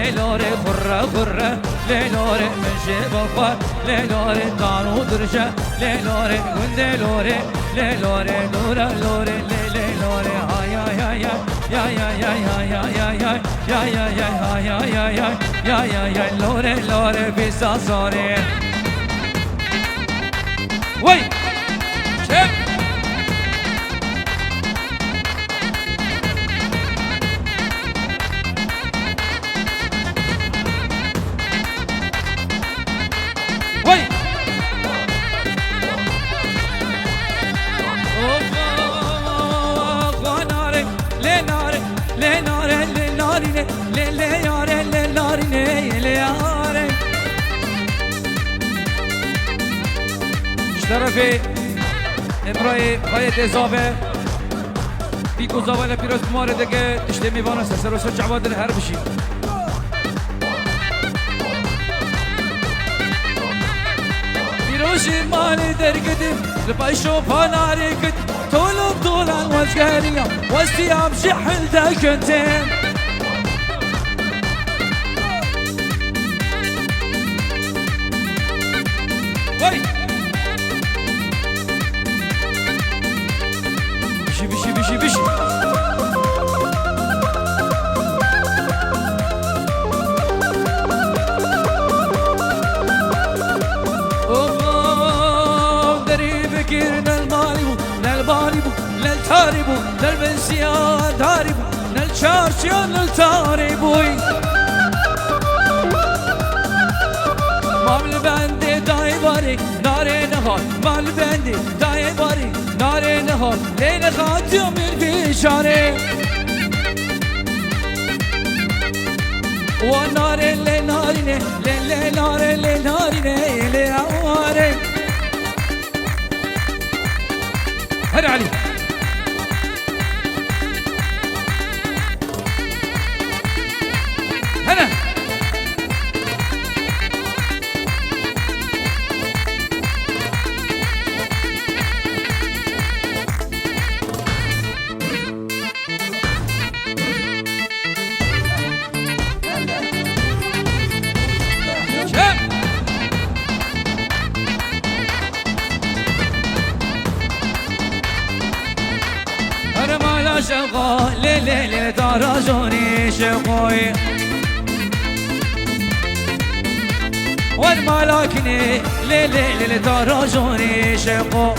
ليلوري خرة خرة ليلوري من شبابا ليلوري دارو درجة ليلوري قندي لوري ليلوري لورا لوري ليلوري هاي هاي هاي يا يا يا يا يا يا يا يا يا يا يا يا يا يا يا لوري لوري بيساسوري وي شب وي ناري لناري لناري لناري لناري لناري لناري طرفي امرأي خواهيت اضافه بیکو زاوال پیروز بماره دگه تشتی میوانه سر و سر جعباد هر بشی پیروشی مالی درگدیم لبایشو پاناری کد طولم طولان وزگاریم وستیام شحل دا کنتیم وی بشي بشي بشي للباربو للتاربو للبنسيان داربو للشارشيان للتاربوي مال بندي داي باري ناري نهار مال بندي داي باري ناري نهار لين خاتم الفشاري وناري لناري لناري لناري لناري هلا علي هلا شقا ليلي دارجوني شقوي والملاكني ليلي دارجوني شقو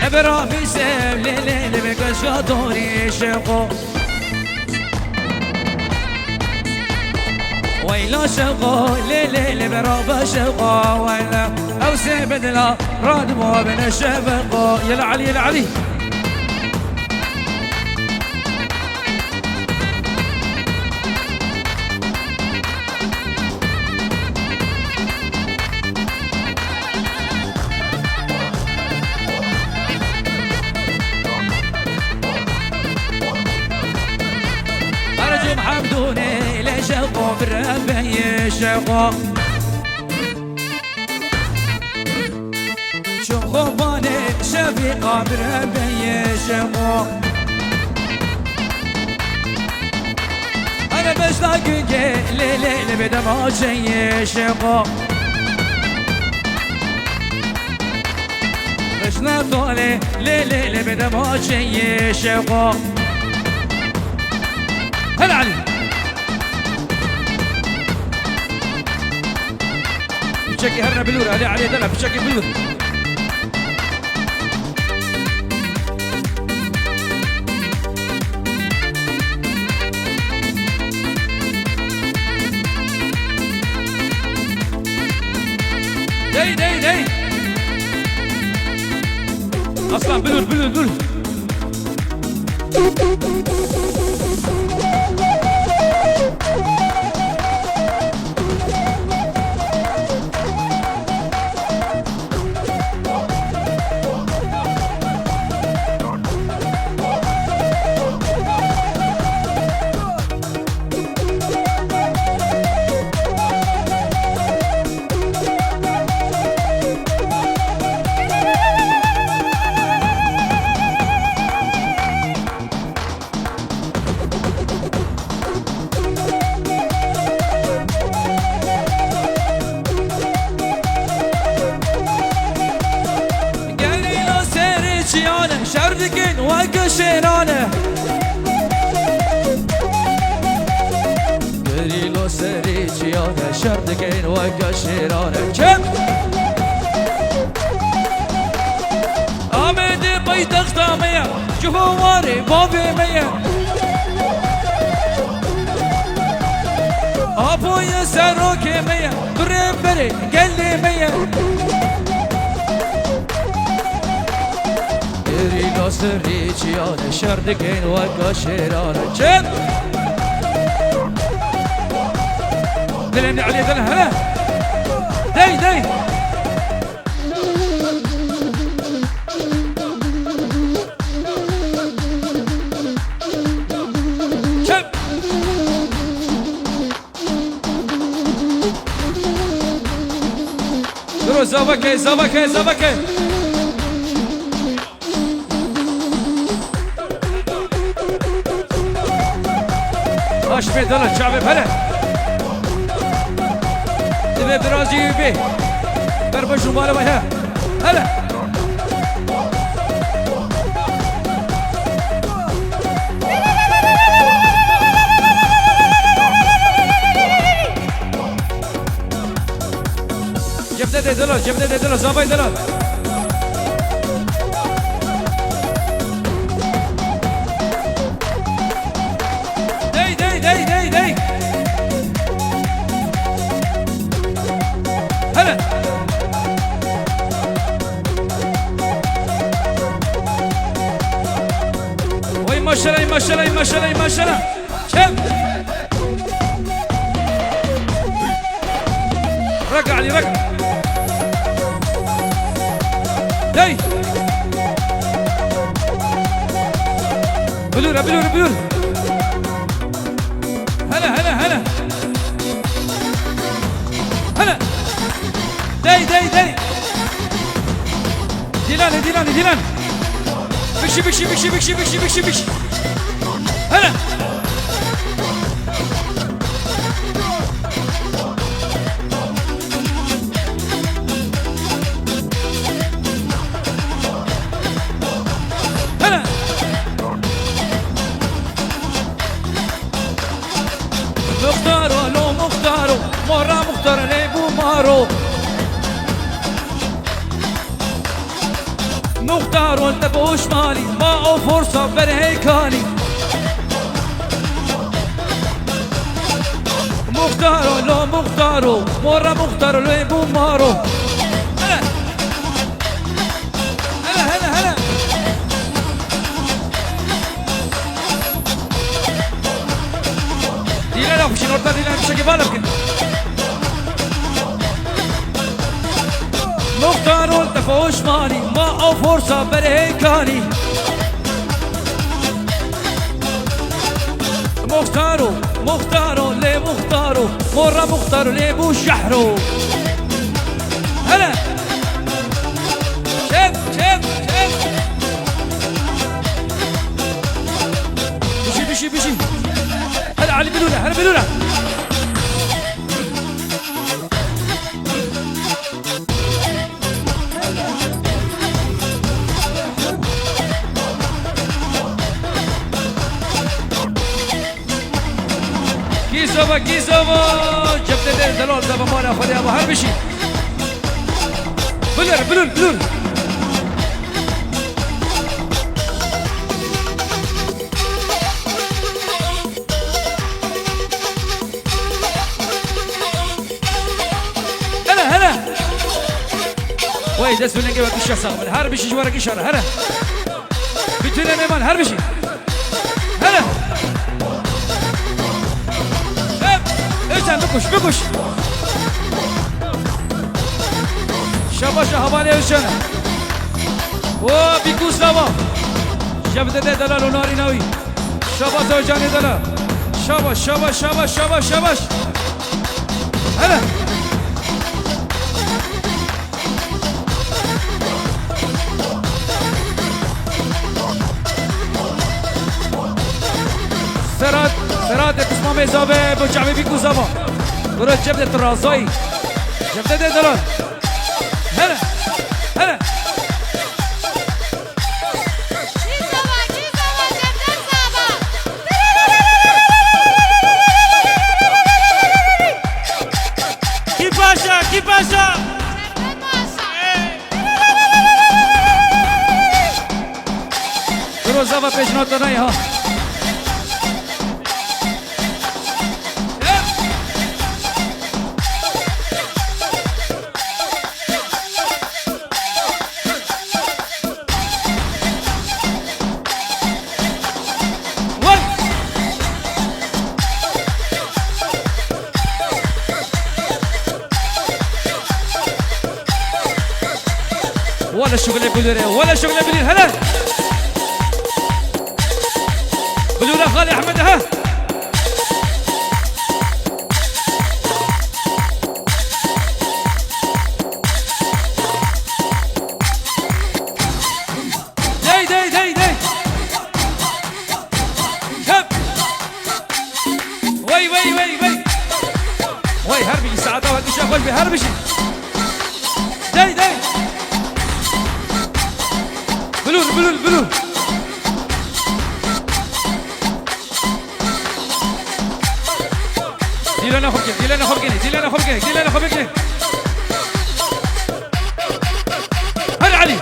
ابرا في سيب ليلي بقشادوني شقو ويلا شقو ليلي برا شقا ويلا او سيبد لا رادمو بين الشفق يا العلي يا العلي ارجو محمدوني لشقو بالربي شقو خباني شفيقة بربي شقو أنا بشتاق ليلي بدمع شي شقو بشنا طولي ليلي بدمع شي شقو هلا علي بشكي هرنا بلور علي دلع بشكي بلور دي اصلا بلول وكشيرانه قريلو سريجيانه شردقين وكشيرانه كم آمد بيتخت ميا جهواري بابي ميا أبويا سروكي ميا بريبري قلي ميا قريلو سريجيانه شردقين وكشيرانه كم دلني علي دل هلا داي داي شب درو زبكي زبكي زبكي اش بيدل شعبي هلا دبي برازي بي بربشو مالا بها هلا جبت دي دلال جبت دي دلال زاباي دلال دي دي دي دي دي هلا وي ما شاء الله ما شاء الله ما شاء الله ما شاء الله كم رقع لي رقع داي بلورة بلورة بلورة هلا هلا هلا هلا داي داي داي ديلان ديلان ديلان بكشي بكشي بكشي بكشي بكشي بكشي بكشي هلا هلا مختارو لو مختارو مرة مختار ليبو مارو مختارو انت بوش مالي ما او فرصة برهيكاني مختارو لو مختارو مرة مختار ليبو مارو هلا هلا هلا هلا ديلا لا فشي نورتا ديلا مش هجيبها لك مختارو انت فوش مالي ما او فرصة برهيكاني مختارو مختارو ليه مختارو مرة مختارو ليه بو شحرو هلا شب شب شب بشي بشي بشي هلا علي بلولا هلا بلولا كيسوبا كيسوبا جبت دير دلول دابا مالا خذي ابو هربشي بلور بلور بلور هلا هلا وي دس بلنجي وكش صاغ هربشي جوارك اشاره هلا بتنا ميمان هربشي هلا بكش بكش شباشا havale özcanı o bikus lava jabdede dalal onari navi şabaş özcanı dalal şabaş şabaş şabaş şabaş şabaş hala Serhat kısma mezabe bu cami bikus lava burası cebde trazai jabdede dalal هلا هلا بيجنوت ها ولا شغل بلوري ولا شغل بلوري هلا بلوري خالي احمد ها داي داي داي داي هب وي وي وي وي وي هربي ساعته وهدي شغل بهربي داي داي بلور بلور بلور ديلانا خبكي ديلانا خبكي ديلانا خبكي ديلانا خبكي هلا علي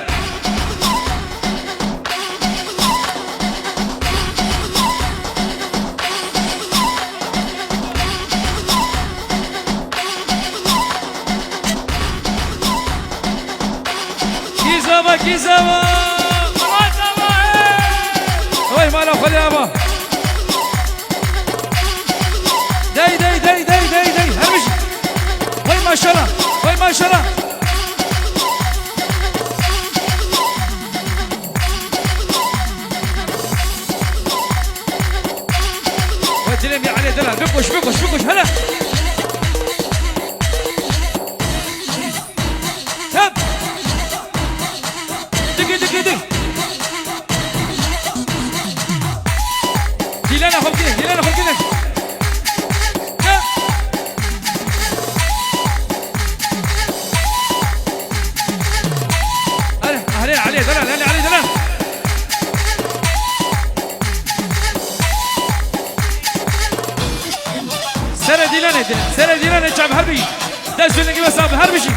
كيزابا كيزابا ما له خلي يابا داي داي داي داي داي داي هرمش وي ما شاء الله وي ما شاء الله وتلمي عليه دلع بقوش بقوش بقوش هلا هب دقي دقي دقي ديلانا خلقينك ديلانا خلقينك عليه عليه دلال عليه عليه دلال سنة ديلانا ديلانا سنة ديلانا شعب هربي داش بينك بس هربي شي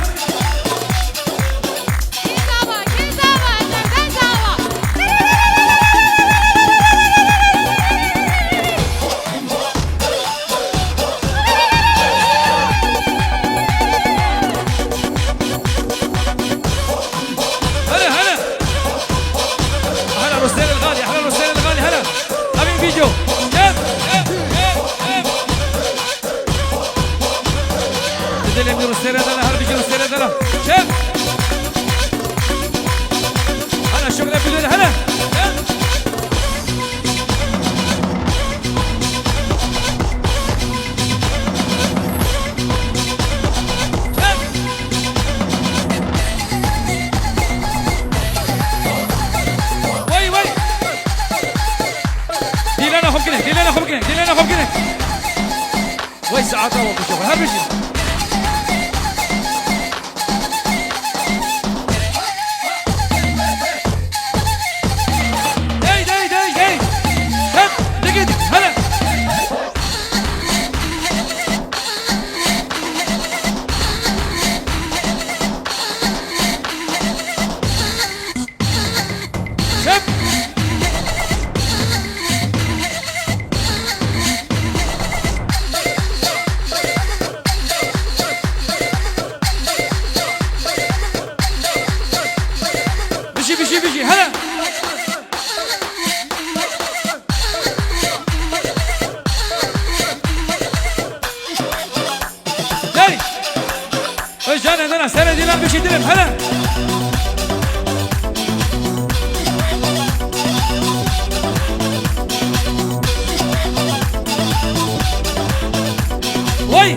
شاف هلا شغله بدون هلا وي وي ديلانا خبكنك ديلانا خبكنك ديلانا خبكنك وي ساعات اول بشوف هربشي بيجي هلا داري اجانا انا سنه دي لم بيجي دلم هلا وي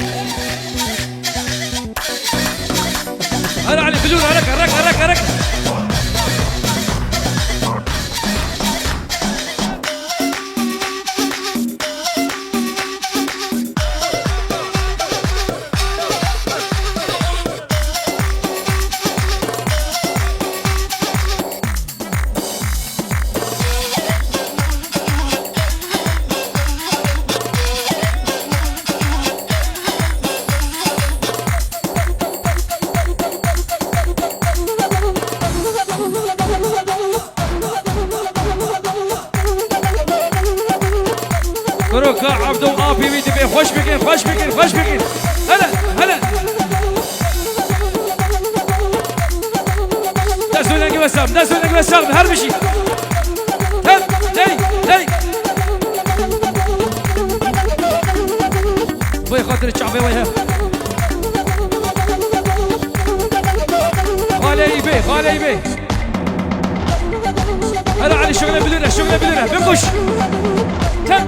هلا علي بلور هرك هرك هرك هرك خوش بگیر خوش بگیر هلا هلا دستونگی وسام دستونگی وسام هر بشی هم هی هی بوی خاطر چعبه وی هم خاله بي خاله بي هلا علي شغله بلونه شغله بلونه بنقش تم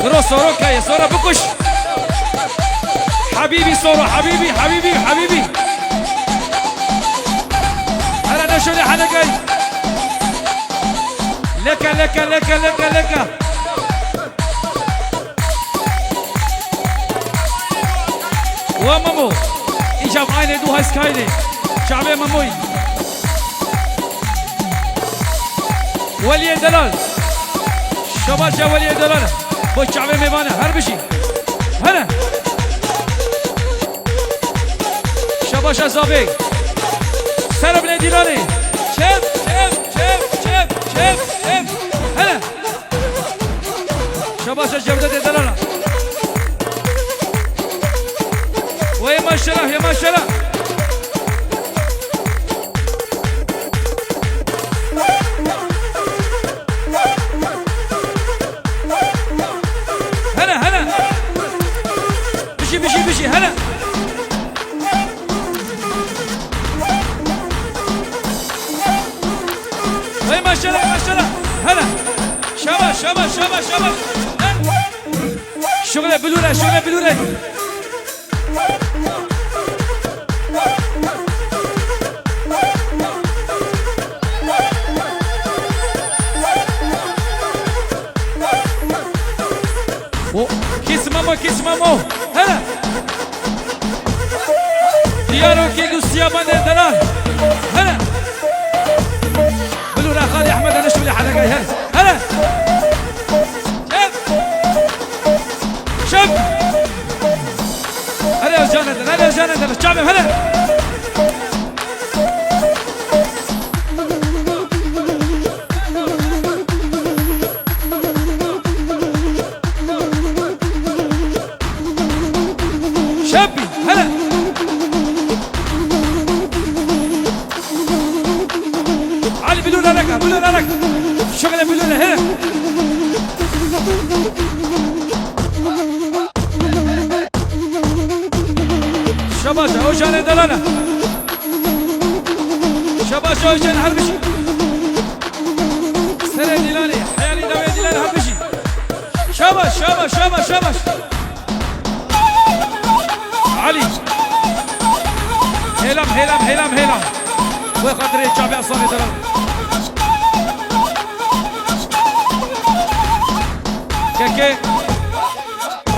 رو صورو كاي صورو بنقش حبيبي صورو حبيبي حبيبي حبيبي هلا نشوف حلقه لك لك لك لك لك ومامو إيجاب عيني دوها سكايلي شعبي ماموي ولي دلال شباشا ولي دلال بو شعبي ميبانا هر بشي هنا شباشا زابي سرب لي دلالي شف شف شف شف شف شف هنا شباشا جودة دلالة ويا ما شاء الله يا ما شاء الله هلا هلا بشي بشي بشي هلا ويا ما شاء الله ما شاء الله هلا شباب شباب شباب شباب شغله بلوله شغله بلوله كيس مامو هلا ديارو كيكو سيابان دلال هلا بلورا خالي احمد انا شو لي حلقه هلا شوف شوف هلا يا جاندل هلا يا جاندل الشعب هلا شغله بلونه هنا شباشا اوجان دلاله شباشا اوجان هربشي سنه دلالي حيالي دوي دلالي هربشي شباش شباش شباش شباش علي هيلام هيلام هيلام هيلام وخاطر الشعبي اصلا دلاله كي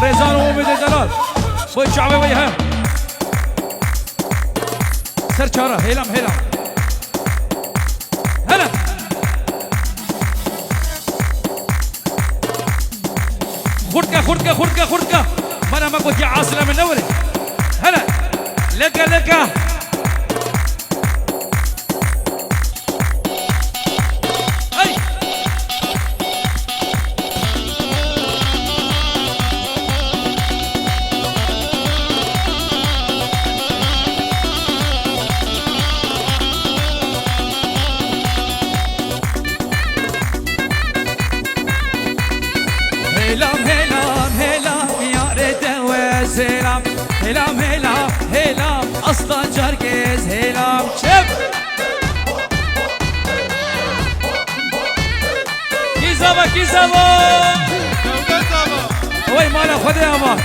ريزان ومد دلال بوي شعبي وياها سر شارة هيلام هيلام هلا خردكة خردكة خردكة خردكة ما ما قلت يا عاصلة من نوري هلا لقى لقى هلام هلام هلام اصلا جركز هلام شف كيزابا كيزابا وي مالا خذ يا ما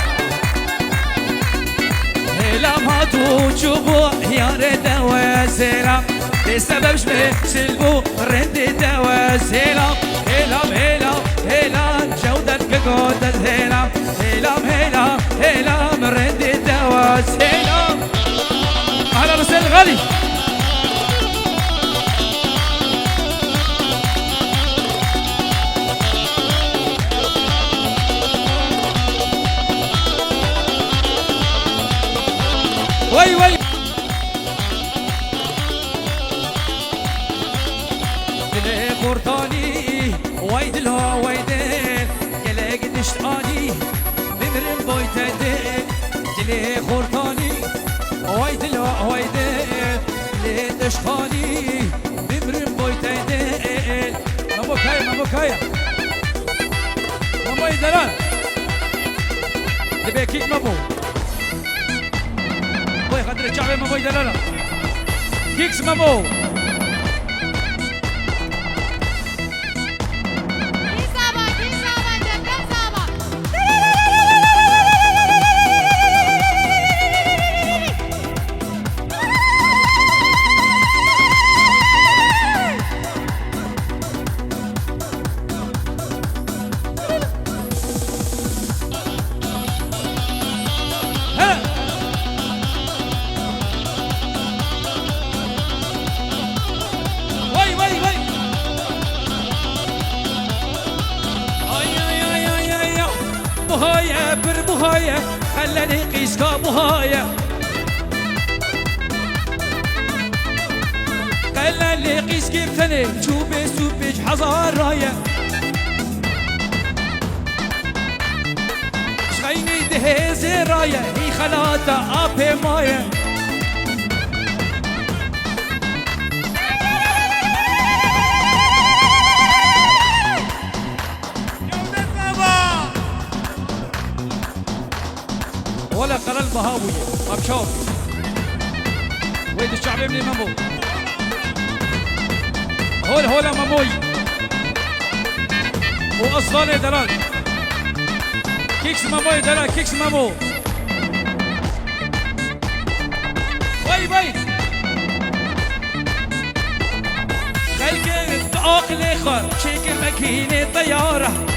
هلام هاتو شوفوا يا ريت وسلام بسبب شبه سلبو رد دواز هلام هلام هلام هلام جودة كجودة هلام هلام هلام هلام رد دواز هلام أهلا وسهلا غالي وي وي خورتاني وايد لا وايدل قلق نشتاني بمرم بويتدل دلي خورتاني وايد لا وايدل لي تشخاني بمرم بويتدل مامو كايا مامو كايا مامو يدلال دبيكيك مامو بوي خاطر الشعبي مامو يدلال كيكس مامو بهاية بر بهاية خلاني قيسكا بهاية خلاني قيس كيف ثاني شوبي سوبيج حزار راية شغيني دهيزي راية هي خلاطة ابي ماية ولا قرال بهاوية أبشار ويد الشعبي من مامو هولا ماموي وأصلاني دلال كيكس ماموي دلال كيكس مامو وي خلق بعقل خار شكل ماكينة طيارة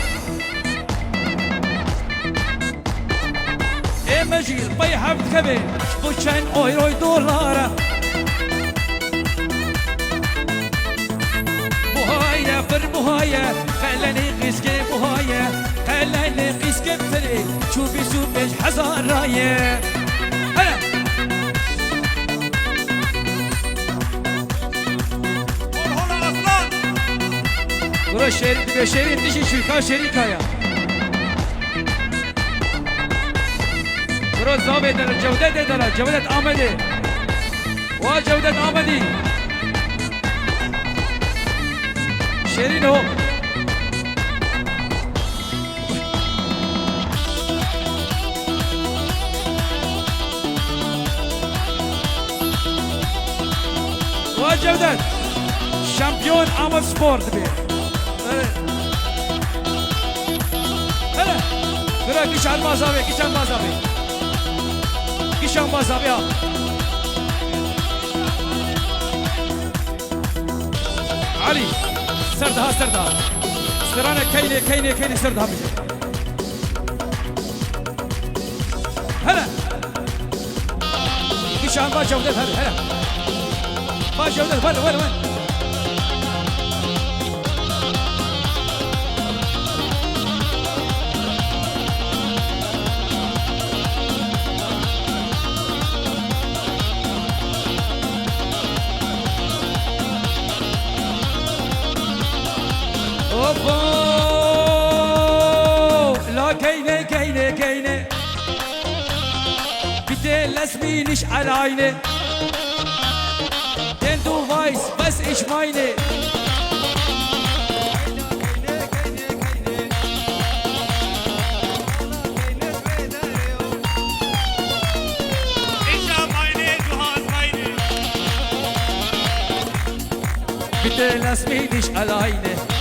مجير بي حفظ كبير شبوشان ايرو دولار بوهايا بر بوهايا خلاني قيسكي بوهايا خلاني قيسكي بثري شوفي سوبيج حزار راية هلا هلا اصلا ورا شيرين تشي شويكا شريكايا روز زاوية دل جودة آمدي وجودة آمدي شيرين هو وجودة شامبيون آمد سبورت بي هلا برا كيشان بازابي كيشان بازابي علي سردها سرانا كيني سردها بجي هلا كيشان با جودة هلا با جودة وين لا كيني بدي لازمي نشعل عيني دندو فايس بس ايش مايني بدي لازمي نشعل عيني